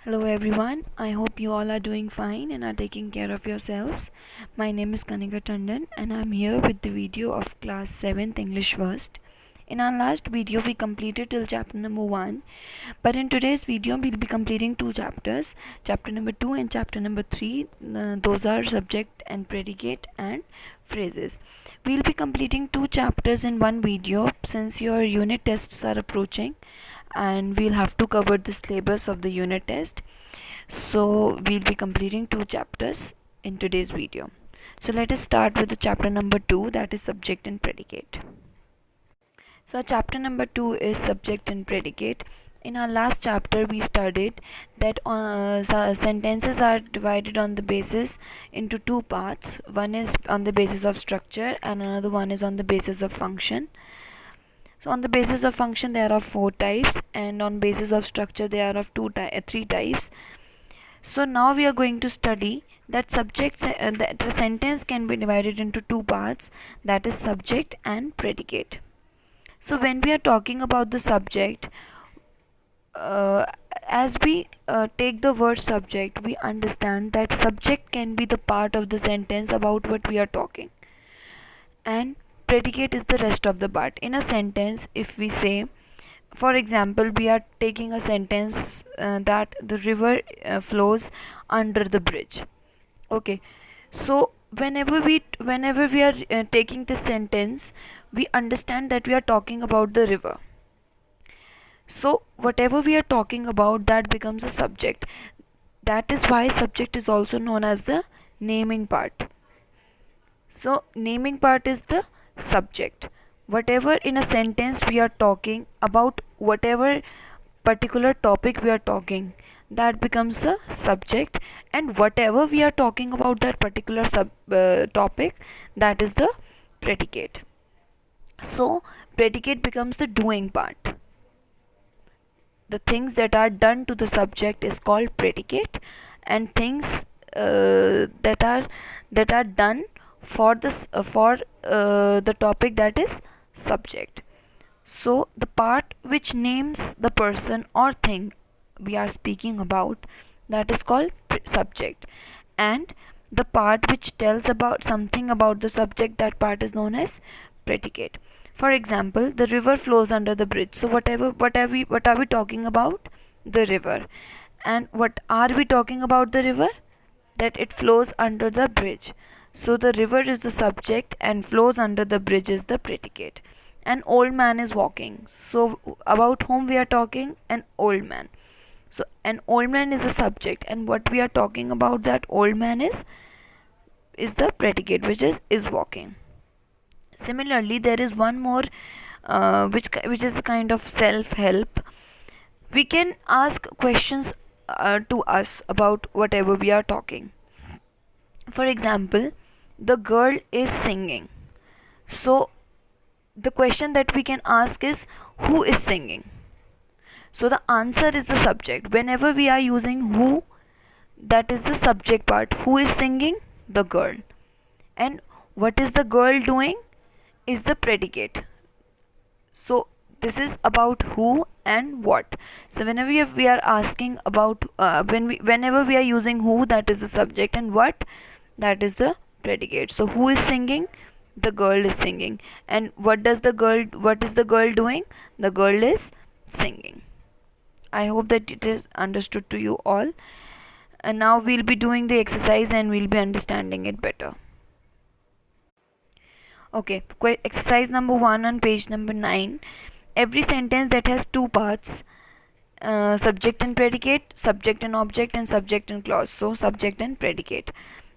Hello everyone, I hope you all are doing fine and are taking care of yourselves. My name is Kanika Tandon and I'm here with the video of class 7th English First. In our last video we completed till chapter number 1, but in today's video we'll be completing two chapters, chapter number 2 and chapter number 3. Those are subject and predicate and phrases. We'll be completing two chapters in one video since your unit tests are approaching and we'll have to cover the syllabus of the unit test, so we'll be completing two chapters in today's video. So let us start with the chapter number 2, that is subject and predicate. So our chapter number 2 is subject and predicate. In our last chapter we studied that sentences are divided on the basis into two parts. One is on the basis of structure and another one is on the basis of function. So on the basis of function there are four types, and on basis of structure there are of three types. So now we are going to study that that the sentence can be divided into two parts, that is subject and predicate. So when we are talking about the subject, as we take the word subject, we understand that subject can be the part of the sentence about what we are talking, and predicate is the rest of the part. In a sentence, if we say, for example, we are taking a sentence that the river flows under the bridge. Okay, so whenever we are taking this sentence, we understand that we are talking about the river. So whatever we are talking about, that becomes a subject. That is why subject is also known as the naming part. So naming part is the subject. Whatever in a sentence we are talking about, whatever particular topic we are talking, that becomes the subject, and whatever we are talking about that particular topic, that is the predicate. So predicate becomes the doing part. The things that are done to the subject is called predicate, and things that are done for the topic, that is subject. So the part which names the person or thing we are speaking about, that is called subject, and the part which tells about something about the subject, that part is known as predicate. For example, the river flows under the bridge. So what are we talking about? The river. And what are we talking about the river? That it flows under the bridge. So the river is the subject and flows under the bridge is the predicate. An old man is walking. So about whom we are talking? An old man. So an old man is the subject, and what we are talking about, that old man is the predicate, which is walking. Similarly, there is one more which is a kind of self-help. We can ask questions to us about whatever we are talking. For example, the girl is singing. So the question that we can ask is, who is singing? So the answer is the subject. Whenever we are using who, that is the subject part. Who is singing? The girl. And what is the girl doing? Is the predicate. So this is about who and what. So whenever we are asking about whenever we are using who, that is the subject, and what, that is the predicate. So who is singing? The girl is singing. And what is the girl doing? The girl is singing. I hope that it is understood to you all. And now we'll be doing the exercise and we'll be understanding it better. Okay, exercise number 1 on page number 9. Every sentence that has two parts, subject and predicate, subject and object, and subject and clause. So subject and predicate.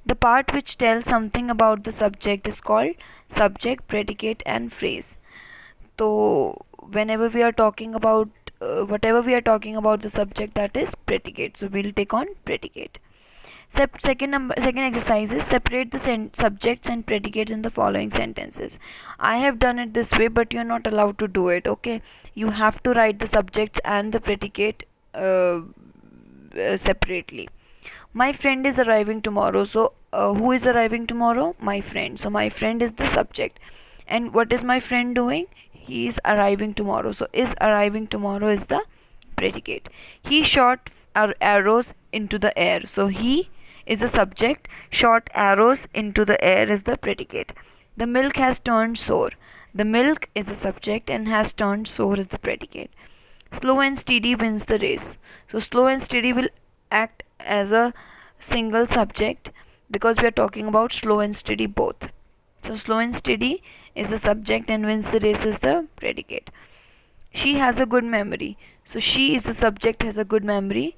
The part which tells something about the subject is called subject, predicate, and phrase. So whenever we are talking about whatever we are talking about the subject, that is predicate. So we'll take on predicate. Second exercise is separate the subjects and predicates in the following sentences. I have done it this way, but you're not allowed to do it. Okay, you have to write the subjects and the predicate separately. My friend is arriving tomorrow. So who is arriving tomorrow? My friend. So my friend is the subject, and what is my friend doing? He is arriving tomorrow. So is arriving tomorrow is the predicate. He shot arrows into the air. So he is the subject, shot arrows into the air is the predicate. The milk has turned sour. The milk is the subject and has turned sour is the predicate. Slow and steady wins the race. So slow and steady will act as a single subject because we are talking about slow and steady both. So slow and steady is the subject and wins the race is the predicate. She has a good memory. So she is the subject, has a good memory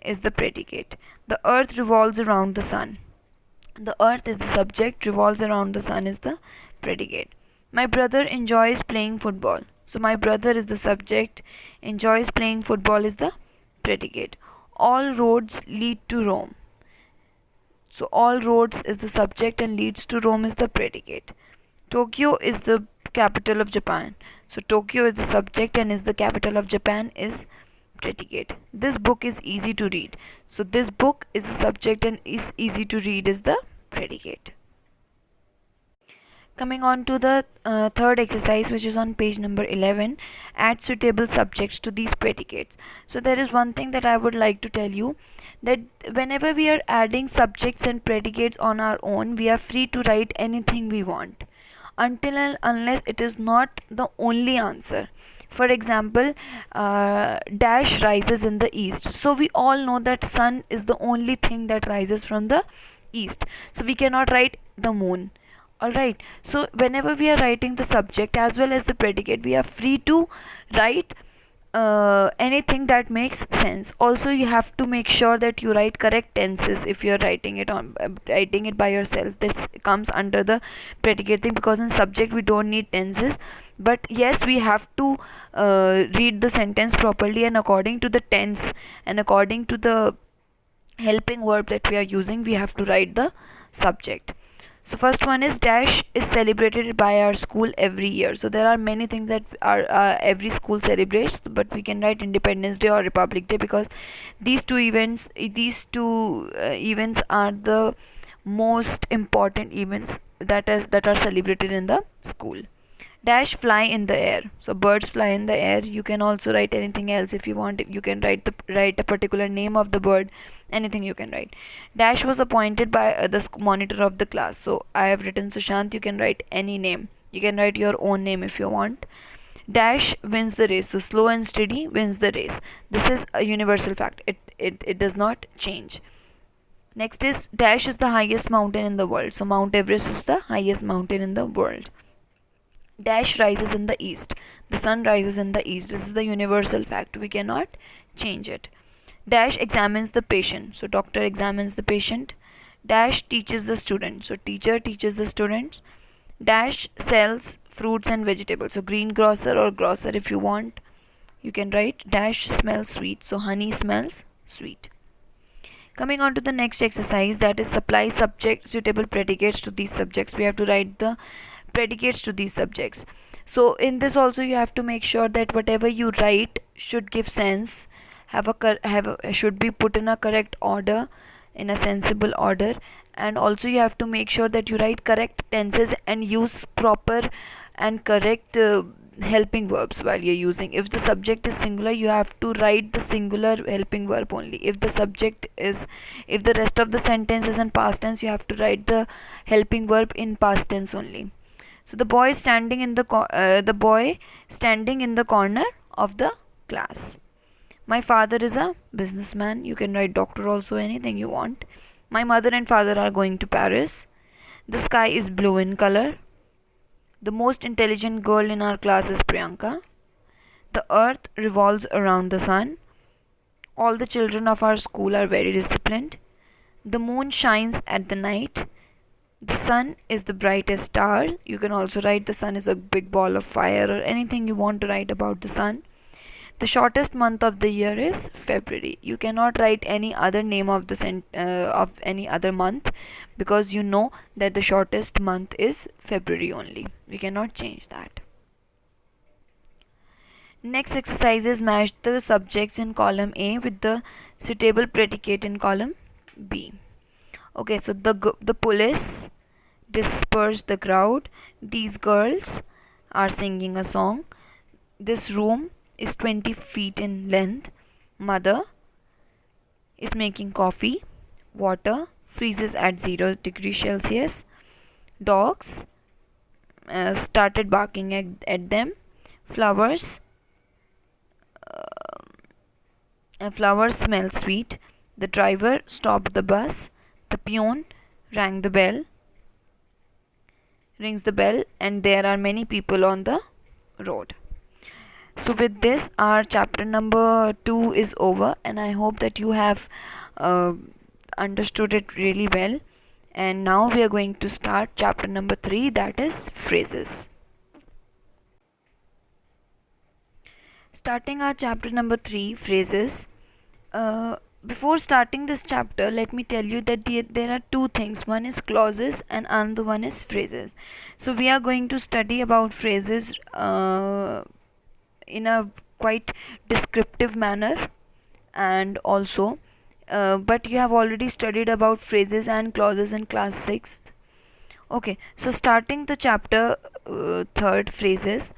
is the predicate. The earth revolves around the sun. The earth is the subject, revolves around the sun is the predicate. My brother enjoys playing football. So my brother is the subject, enjoys playing football is the predicate. All roads lead to Rome. So all roads is the subject and leads to Rome is the predicate. Tokyo is the capital of Japan. So Tokyo is the subject and is the capital of Japan is predicate. This book is easy to read. So this book is the subject and is easy to read is the predicate. Coming on to the third exercise, which is on page number 11, add suitable subjects to these predicates. So there is one thing that I would like to tell you, that whenever we are adding subjects and predicates on our own, we are free to write anything we want until and unless it is not the only answer. For example, dash rises in the east. So we all know that sun is the only thing that rises from the east. So we cannot write the moon. Alright, so whenever we are writing the subject as well as the predicate, we are free to write anything that makes sense. Also, you have to make sure that you write correct tenses if you are writing it by yourself. This comes under the predicate thing, because in subject we don't need tenses. But yes, we have to read the sentence properly, and according to the tense and according to the helping verb that we are using, we have to write the subject. So first one is dash is celebrated by our school every year. So there are many things that our every school celebrates, but we can write Independence Day or Republic Day, because these two events are the most important events that are celebrated in the school. Dash fly in the air. So birds fly in the air. You can also write anything else if you want. You can write a particular name of the bird. Anything you can write. Dash was appointed by the monitor of the class. So I have written Sushant. You can write any name. You can write your own name if you want. Dash wins the race. So slow and steady wins the race. This is a universal fact. It does not change. Next is dash is the highest mountain in the world. So Mount Everest is the highest mountain in the world. Dash rises in the east. The sun rises in the east. This is the universal fact. We cannot change it. Dash examines the patient. So doctor examines the patient. Dash teaches the student. So teacher teaches the students. Dash sells fruits and vegetables. So green grocer or grocer if you want. You can write dash smells sweet. So honey smells sweet. Coming on to the next exercise, that is supply subject suitable predicates to these subjects. We have to write the predicates to these subjects. So in this also you have to make sure that whatever you write should give sense, should be put in a correct order, in a sensible order, and also you have to make sure that you write correct tenses and use proper and correct helping verbs while you're using. If the subject is singular, you have to write the singular helping verb only. If the rest of the sentence is in past tense, you have to write the helping verb in past tense only. So the boy standing in the corner of the class. My father is a businessman. You can write doctor also, anything you want. My mother and father are going to Paris. The sky is blue in color. The most intelligent girl in our class is Priyanka. The earth revolves around the sun. All the children of our school are very disciplined. The moon shines at the night. The sun is the brightest star. You can also write the sun is a big ball of fire, or anything you want to write about the sun. The shortest month of the year is February. You cannot write any other name of of any other month, because you know that the shortest month is February only. We cannot change that. Next exercise is match the subjects in column A with the suitable predicate in column B. Okay, so the police dispersed the crowd. These girls are singing a song. This room is 20 feet in length. Mother is making coffee. Water freezes at 0 degrees Celsius. Dogs started barking at them. Flowers flowers smell sweet. The driver stopped the bus. The peon rang the bell rings the bell, and there are many people on the road. So with this, our chapter number 2 is over, and I hope that you have uh, understood it really well. And now we are going to start chapter number 3, that is phrases. Starting our chapter number 3, phrases. Before starting this chapter, let me tell you that there are two things. One is clauses and another one is phrases. So we are going to study about phrases in a quite descriptive manner, and also but you have already studied about phrases and clauses in class 6th. Okay, so starting the chapter 3rd, phrases.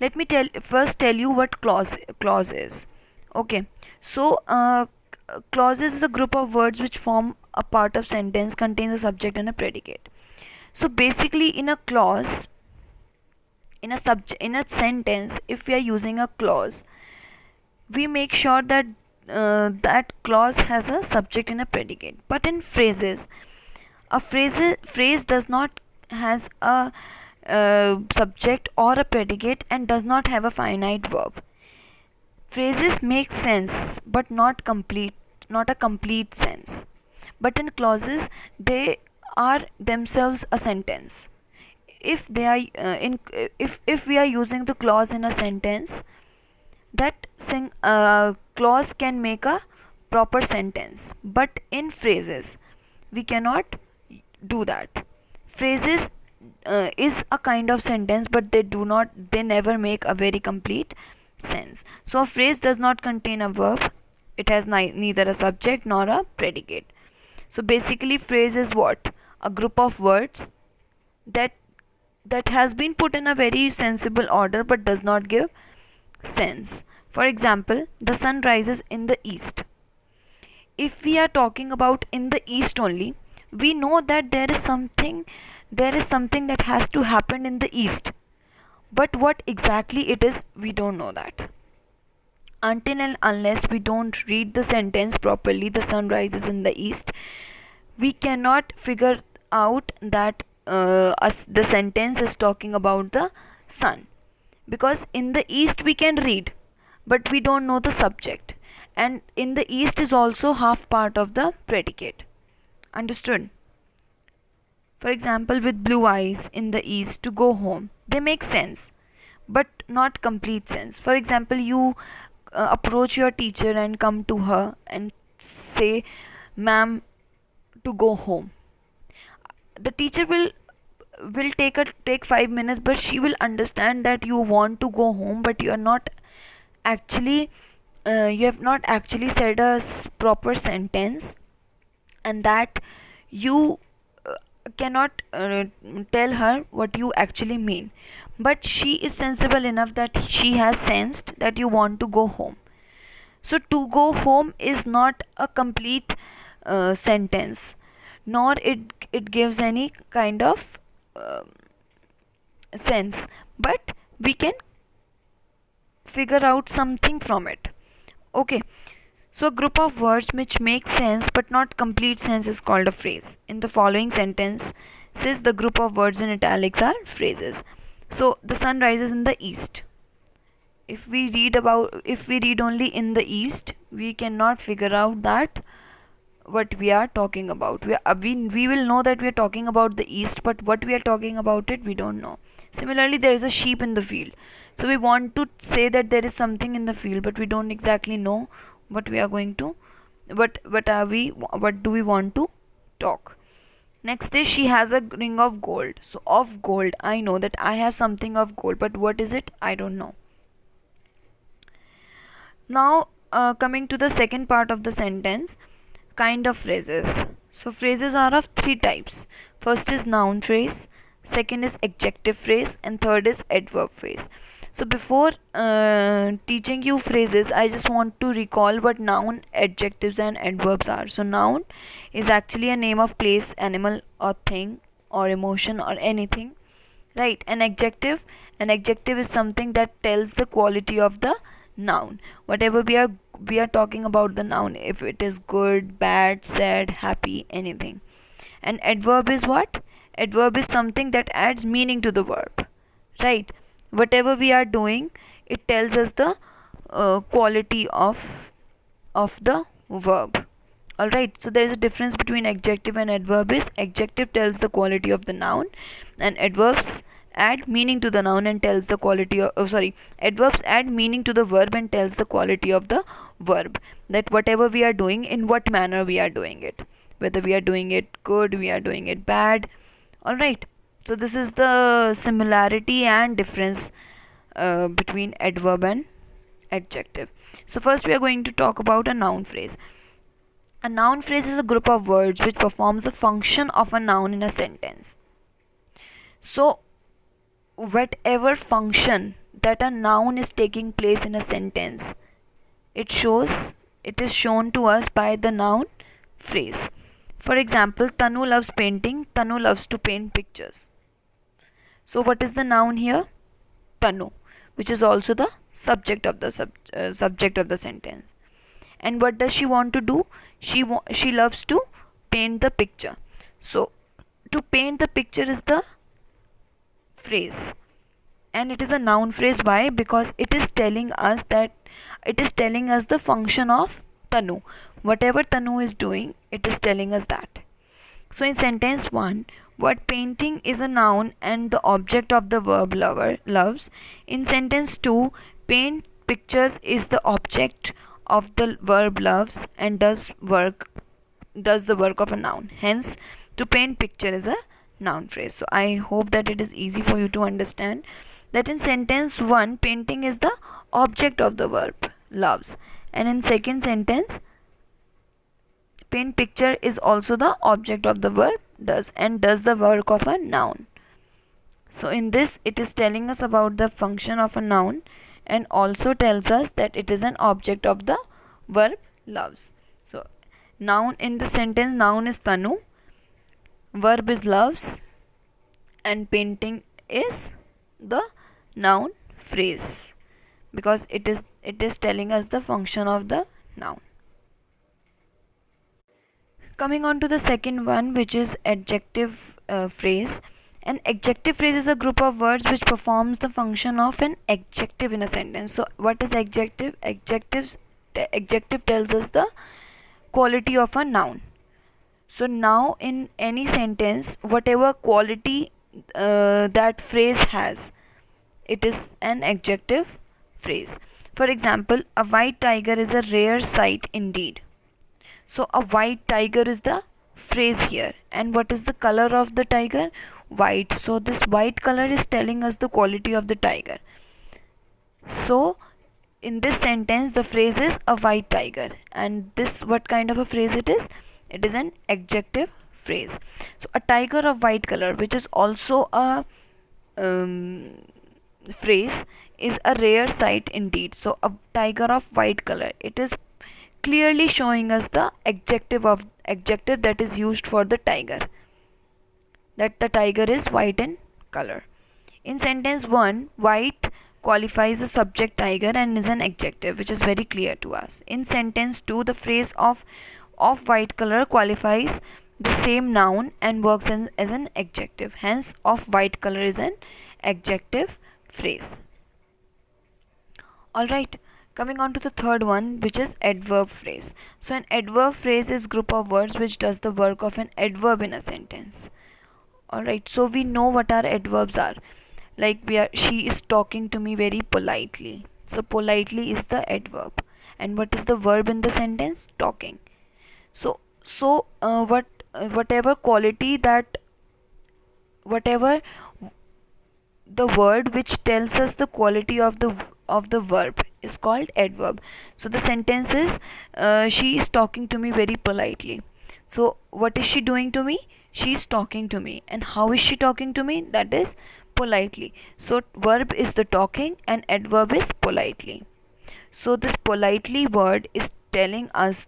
Let me first tell you what clause is. Okay, so clauses is a group of words which form a part of sentence, contains a subject and a predicate. So basically, in a clause, in a sentence, if we are using a clause, we make sure that that clause has a subject and a predicate. But in phrases, a phrase does not has a subject or a predicate and does not have a finite verb. Phrases make sense but not a complete sense. But in clauses, they are themselves a sentence. If they are if we are using the clause in a sentence, that clause can make a proper sentence. But in phrases, we cannot do that. Phrases is a kind of sentence, but they never make a very complete sense. So a phrase does not contain a verb. It has neither a subject nor a predicate. So basically, phrase is what? A group of words that has been put in a very sensible order but does not give sense. For example, the sun rises in the east. If we are talking about in the east only, we know that there is something that has to happen in the east. But what exactly it is, we don't know that. Until and unless we don't read the sentence properly, the sun rises in the east, we cannot figure out that the sentence is talking about the sun. Because in the east we can read, but we don't know the subject. And in the east is also half part of the predicate. Understood? For example, with blue eyes in the east, to go home. They make sense, but not complete sense. For example, you approach your teacher and come to her and say, "Ma'am, to go home." The teacher will take 5 minutes, but she will understand that you want to go home, but you are not actually you have not actually said a proper sentence, and that you cannot tell her what you actually mean. But she is sensible enough that she has sensed that you want to go home. So to go home is not a complete sentence, nor it gives any kind of sense, but we can figure out something from it. Okay, so a group of words which make sense but not complete sense is called a phrase. In the following sentence, says the group of words in italics are phrases. So the sun rises in the east. If we read only in the east, we cannot figure out that what we are talking about. We will know that we are talking about the east, but what we are talking about it, we don't know. Similarly, there is a sheep in the field. So we want to say that there is something in the field, but we don't exactly know what we are going to what do we want to talk. Next is, she has a ring of gold. So of gold, I know that I have something of gold, but what is it? I don't know. Now coming to the second part of the sentence, kind of phrases. So phrases are of three types. First is noun phrase, second is adjective phrase, and third is adverb phrase. So before teaching you phrases, I just want to recall what noun, adjectives and adverbs are. So noun is actually a name of place, animal or thing or emotion or anything, right? An adjective is something that tells the quality of the noun. Whatever we are talking about the noun, if it is good, bad, sad, happy, anything. And adverb is what? Adverb is something that adds meaning to the verb, right? Whatever we are doing, it tells us the quality of the verb. All right, so there is a difference between adjective and adverb. Is adjective tells the quality of the noun, and adverbs add meaning to the noun and tells the quality of, adverbs add meaning to the verb and tells the quality of the verb, that whatever we are doing, in what manner we are doing it, whether we are doing it good, we are doing it bad. All right, so this is the similarity and difference between adverb and adjective. So first we are going to talk about a noun phrase. A noun phrase is a group of words which performs the function of a noun in a sentence. So whatever function that a noun is taking place in a sentence, it is shown to us by the noun phrase. For example, Tanu loves painting. Tanu loves to paint pictures. So what is the noun here? Tanu, which is also the subject of the subject of the sentence. And what does she want to do? She loves to paint the picture. So to paint the picture is the phrase, and it is a noun phrase. Why? Because it is telling us the function of Tanu. Whatever Tanu is doing, it is telling us that. So in sentence 1, what painting is a noun and the object of the verb loves. In sentence 2, paint pictures is the object of the verb loves and does the work of a noun. Hence, to paint picture is a noun phrase. So I hope that it is easy for you to understand that in sentence 1, painting is the object of the verb loves, and in second sentence, paint picture is also the object of the verb does and does the work of a noun. So in this, it is telling us about the function of a noun and also tells us that it is an object of the verb loves. So noun in the sentence, noun is Tanu, verb is loves, and painting is the noun phrase, because it is telling us the function of the noun. Coming on to the second one, which is adjective phrase. An adjective phrase is a group of words which performs the function of an adjective in a sentence. So what is adjective? Adjective tells us the quality of a noun. So now in any sentence, whatever quality that phrase has, it is an adjective phrase. For example, a white tiger is a rare sight indeed. So a white tiger is the phrase here, and what is the color of the tiger? White. So this white color is telling us the quality of the tiger. So in this sentence, the phrase is a white tiger, and this, what kind of a phrase it is? It is an adjective phrase. So a tiger of white color, which is also a phrase, is a rare sight indeed. So a tiger of white color, it is clearly showing us the adjective that is used for the tiger, that the tiger is white in color. In sentence 1, white qualifies the subject tiger and is an adjective, which is very clear to us. In sentence 2, the phrase of white color qualifies the same noun and works as an adjective. Hence, of white color is an adjective phrase. Alright, coming on to the third one, which is adverb phrase. So an adverb phrase is group of words which does the work of an adverb in a sentence. Alright, so we know what our adverbs are. Like she is talking to me very politely. So politely is the adverb. And what is the verb in the sentence? Talking. So whatever quality that, whatever the word which tells us the quality of the verb is called adverb. So the sentence is she is talking to me very politely. So what is she doing to me? She is talking to me. And how is she talking to me? That is politely. So verb is the talking and adverb is politely. So this politely word is telling us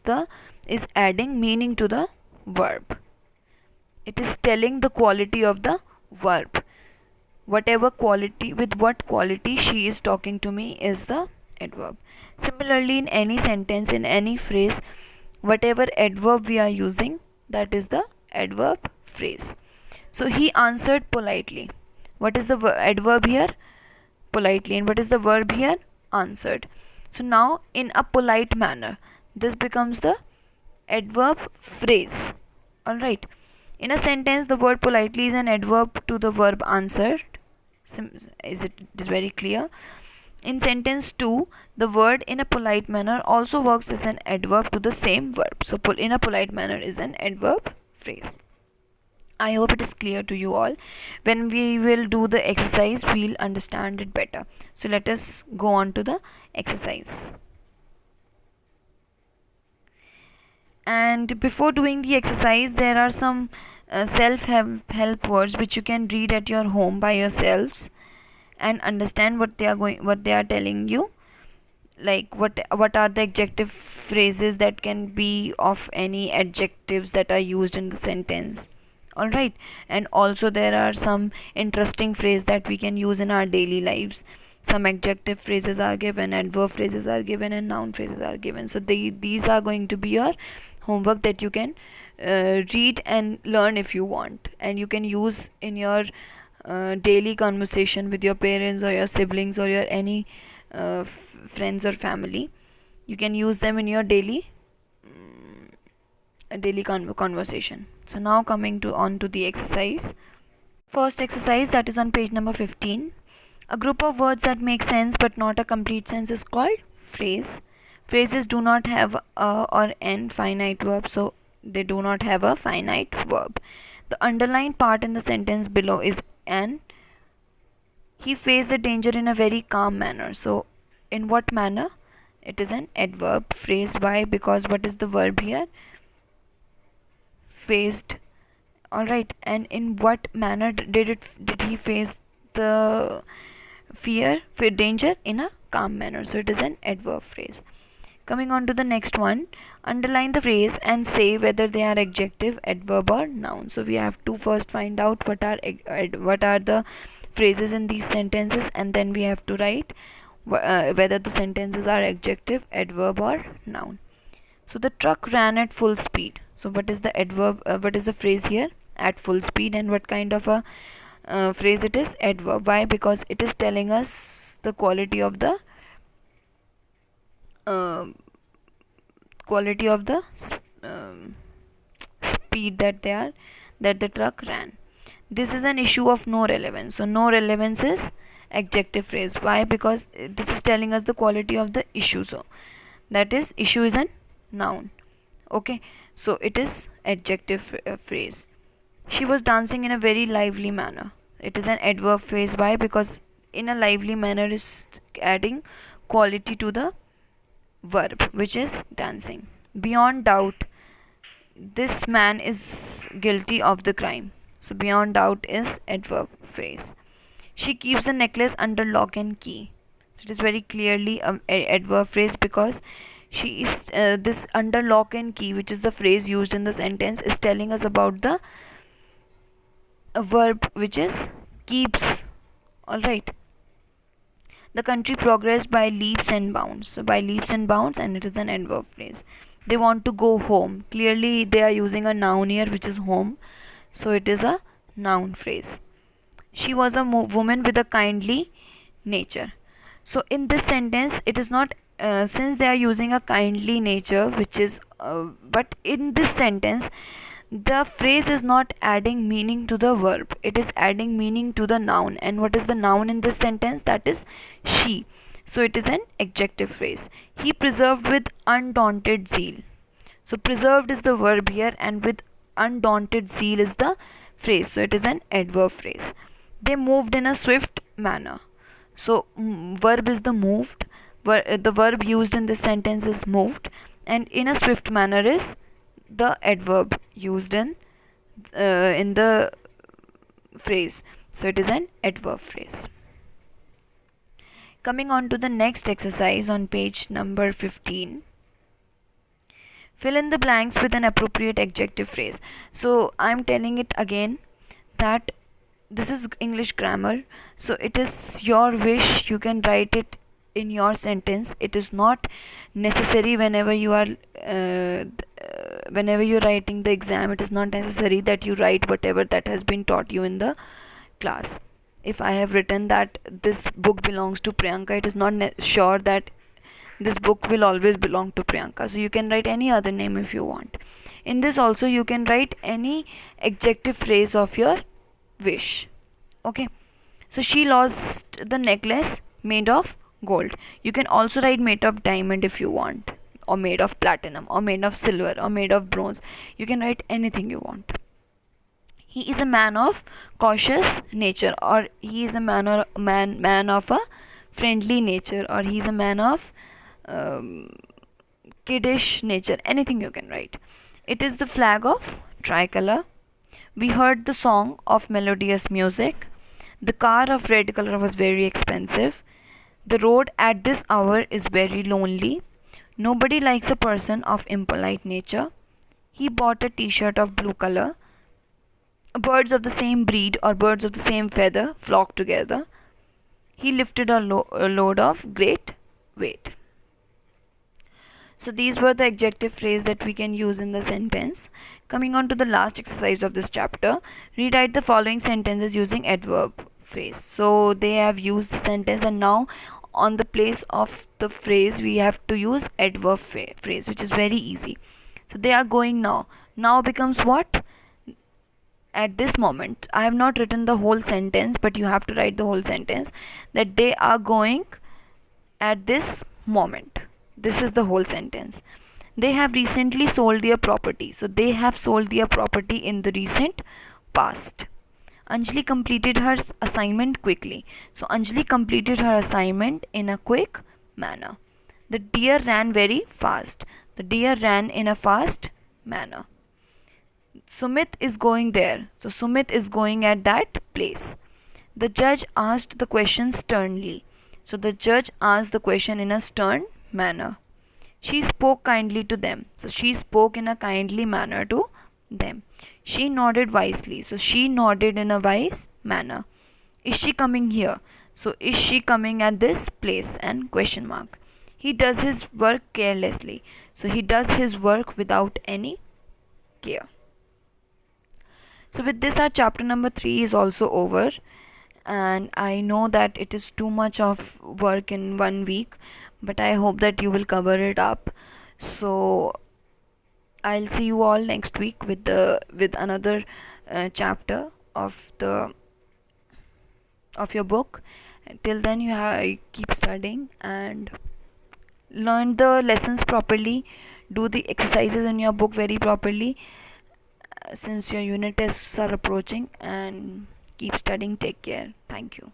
is adding meaning to the verb. It is telling the quality of the verb. Whatever quality, with what quality she is talking to me is the adverb. Similarly, in any sentence, in any phrase, whatever adverb we are using, that is the adverb phrase. So he answered politely. What is the adverb here? Politely. And what is the verb here? Answered. So now in a polite manner, this becomes the adverb phrase. Alright. In a sentence, the word politely is an adverb to the verb answered. It is very clear. In sentence 2, the word in a polite manner also works as an adverb to the same verb. So in a polite manner is an adverb phrase. I hope it is clear to you all. When we will do the exercise, we'll understand it better. So let us go on to the exercise. And before doing the exercise, there are some self-help words which you can read at your home by yourselves and understand what they are telling you. Like what are the adjective phrases that can be of any adjectives that are used in the sentence. Alright, and also there are some interesting phrases that we can use in our daily lives. Some adjective phrases are given, adverb phrases are given, and noun phrases are given. So these are going to be your homework that you can read and learn if you want, and you can use in your daily conversation with your parents or your siblings or your any friends or family. You can use them in your daily conversation. So now coming on to the exercise. First exercise, that is on page number 15. A group of words that make sense but not a complete sense is called phrase. Phrases do not have a or an finite verb, so they do not have a finite verb. The underlined part in the sentence below is an. He faced the danger in a very calm manner. So in what manner? It is an adverb phrase. Why? Because what is the verb here? Faced. Alright, and in what manner did he face the danger? In a calm manner. So it is an adverb phrase. Coming on to the next one, underline the phrase and say whether they are adjective, adverb or noun. So we have to first find out what are the phrases in these sentences, and then we have to write whether the sentences are adjective, adverb or noun. So the truck ran at full speed. So what is the adverb? What is the phrase here? At full speed. And what kind of a phrase it is? Adverb. Why? Because it is telling us the quality of the speed that the truck ran. This is an issue of no relevance. So no relevance is adjective phrase. Why? Because this is telling us the quality of the issue. So that is, issue is an noun. Okay, so it is adjective phrase. She was dancing in a very lively manner. It is an adverb phrase. Why? Because in a lively manner is adding quality to the verb, which is dancing. Beyond doubt, this man is guilty of the crime. So beyond doubt is adverb phrase. She keeps the necklace under lock and key. So it is very clearly an adverb phrase, because she is this under lock and key, which is the phrase used in the sentence, is telling us about the verb which is keeps. Alright. The country progressed by leaps and bounds. So by leaps and bounds, and it is an adverb phrase. They want to go home. Clearly they are using a noun here, which is home. So it is a noun phrase. She was a woman with a kindly nature. So in this sentence, it is not since they are using a kindly nature, which is but in this sentence the phrase is not adding meaning to the verb, it is adding meaning to the noun. And what is the noun in this sentence? That is she. So it is an adjective phrase. He preserved with undaunted zeal. So preserved is the verb here, and with undaunted zeal is the phrase. So it is an adverb phrase. They moved in a swift manner. So verb is the moved. The verb used in this sentence is moved, and in a swift manner is the adverb used in the phrase. So it is an adverb phrase. Coming on to the next exercise on page number 15. Fill in the blanks with an appropriate adjective phrase. So I'm telling it again that this is English grammar, so it is your wish. You can write it in your sentence. It is not necessary whenever you are whenever you're writing the exam, it is not necessary that you write whatever that has been taught you in the class. If I have written that this book belongs to Priyanka, it is not sure that this book will always belong to Priyanka. So you can write any other name if you want. In this also you can write any adjective phrase of your wish. Okay, so she lost the necklace made of gold. You can also write made of diamond if you want, or made of platinum, or made of silver, or made of bronze. You can write anything you want. He is a man of cautious nature, or he is a man of a friendly nature, or he is a man of kiddish nature. Anything you can write. It is the flag of tricolor. We heard the song of melodious music. The car of red color was very expensive. The road at this hour is very lonely. Nobody likes a person of impolite nature. He bought a t-shirt of blue color. Birds of the same breed or birds of the same feather flock together. He lifted a load of great weight. So these were the adjective phrase that we can use in the sentence. Coming on to the last exercise of this chapter, rewrite the following sentences using adverb phrase. So they have used the sentence, and now on the place of the phrase we have to use adverb phrase, which is very easy. So they are going now. Now becomes what? At this moment. I have not written the whole sentence, but you have to write the whole sentence, that they are going at this moment. This is the whole sentence. They have recently sold their property. So they have sold their property in the recent past. Anjali completed her assignment quickly. So Anjali completed her assignment in a quick manner. The deer ran very fast. The deer ran in a fast manner. Sumit is going there. So Sumit is going at that place. The judge asked the question sternly. So the judge asked the question in a stern manner. She spoke kindly to them. So she spoke in a kindly manner to them. She nodded wisely. So she nodded in a wise manner. Is she coming here? So is she coming at this place? And question mark. He does his work carelessly. So he does his work without any care. So with this our chapter number 3 is also over, and I know that it is too much of work in 1 week, but I hope that you will cover it up. So I'll see you all next week with another chapter of your book. Till then you keep studying and learn the lessons properly, do the exercises in your book very properly, since your unit tests are approaching, and keep studying. Take care. Thank you.